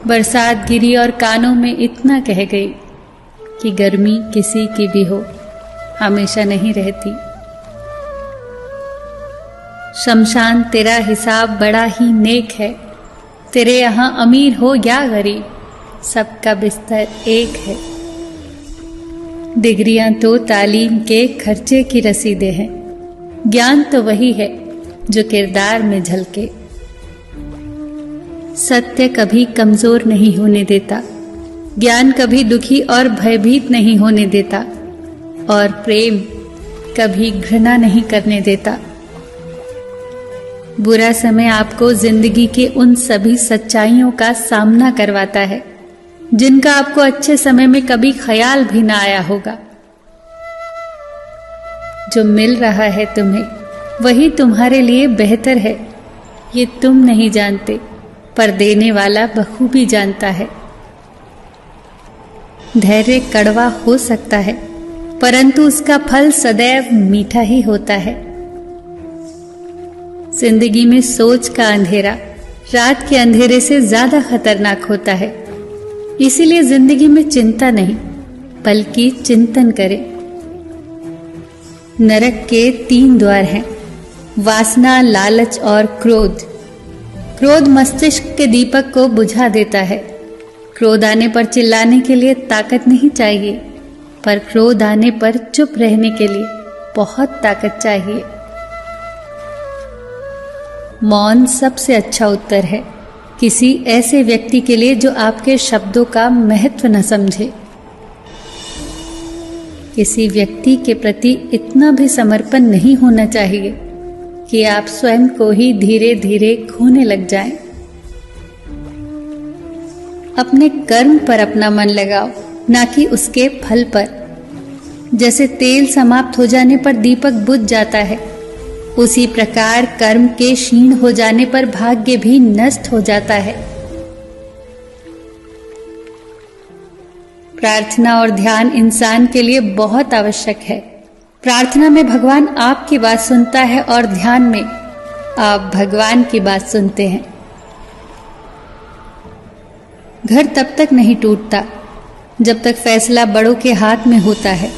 बरसात गिरी और कानों में इतना कह गई कि गर्मी किसी की भी हो, हमेशा नहीं रहती। शमशान तेरा हिसाब बड़ा ही नेक है, तेरे यहाँ अमीर हो या गरीब, सबका बिस्तर एक है। डिग्रियां तो तालीम के खर्चे की रसीदें हैं, ज्ञान तो वही है जो किरदार में झलके। सत्य कभी कमजोर नहीं होने देता, ज्ञान कभी दुखी और भयभीत नहीं होने देता, और प्रेम कभी घृणा नहीं करने देता। बुरा समय आपको जिंदगी के उन सभी सच्चाइयों का सामना करवाता है जिनका आपको अच्छे समय में कभी ख्याल भी ना आया होगा। जो मिल रहा है तुम्हें वही तुम्हारे लिए बेहतर है, ये तुम नहीं जानते, पर देने वाला बखूबी जानता है। धैर्य कड़वा हो सकता है, परंतु उसका फल सदैव मीठा ही होता है। जिंदगी में सोच का अंधेरा रात के अंधेरे से ज्यादा खतरनाक होता है, इसीलिए जिंदगी में चिंता नहीं बल्कि चिंतन करें। नरक के 3 द्वार हैं, वासना, लालच और क्रोध। क्रोध मस्तिष्क के दीपक को बुझा देता है। क्रोध आने पर चिल्लाने के लिए ताकत नहीं चाहिए, पर क्रोध आने पर चुप रहने के लिए बहुत ताकत चाहिए। मौन सबसे अच्छा उत्तर है किसी ऐसे व्यक्ति के लिए जो आपके शब्दों का महत्व न समझे। किसी व्यक्ति के प्रति इतना भी समर्पण नहीं होना चाहिए कि आप स्वयं को ही धीरे धीरे खोने लग जाएं। अपने कर्म पर अपना मन लगाओ, ना कि उसके फल पर। जैसे तेल समाप्त हो जाने पर दीपक बुझ जाता है, उसी प्रकार कर्म के क्षीण हो जाने पर भाग्य भी नष्ट हो जाता है। प्रार्थना और ध्यान इंसान के लिए बहुत आवश्यक है। प्रार्थना में भगवान आपकी बात सुनता है और ध्यान में आप भगवान की बात सुनते हैं। घर तब तक नहीं टूटता जब तक फैसला बड़ों के हाथ में होता है,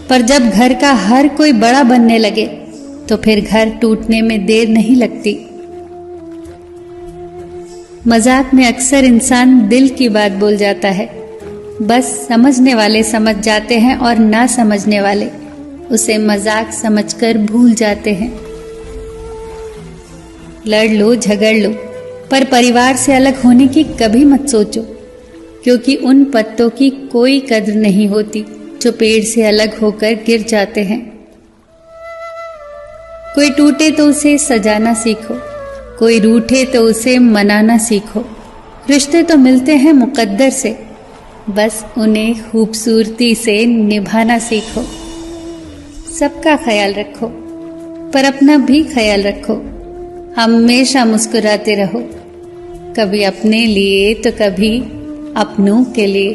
पर जब घर का हर कोई बड़ा बनने लगे तो फिर घर टूटने में देर नहीं लगती। मजाक में अक्सर इंसान दिल की बात बोल जाता है, बस समझने वाले समझ जाते हैं और ना समझने वाले उसे मजाक समझकर भूल जाते हैं। लड़ लो, झगड़ लो, पर परिवार से अलग होने की कभी मत सोचो, क्योंकि उन पत्तों की कोई कद्र नहीं होती जो पेड़ से अलग होकर गिर जाते हैं। कोई टूटे तो उसे सजाना सीखो, कोई रूठे तो उसे मनाना सीखो। रिश्ते तो मिलते हैं मुकद्दर से, बस उन्हें खूबसूरती से निभाना सीखो। सबका ख्याल रखो, पर अपना भी ख्याल रखो। हमेशा मुस्कुराते रहो, कभी अपने लिए तो कभी अपनों के लिए।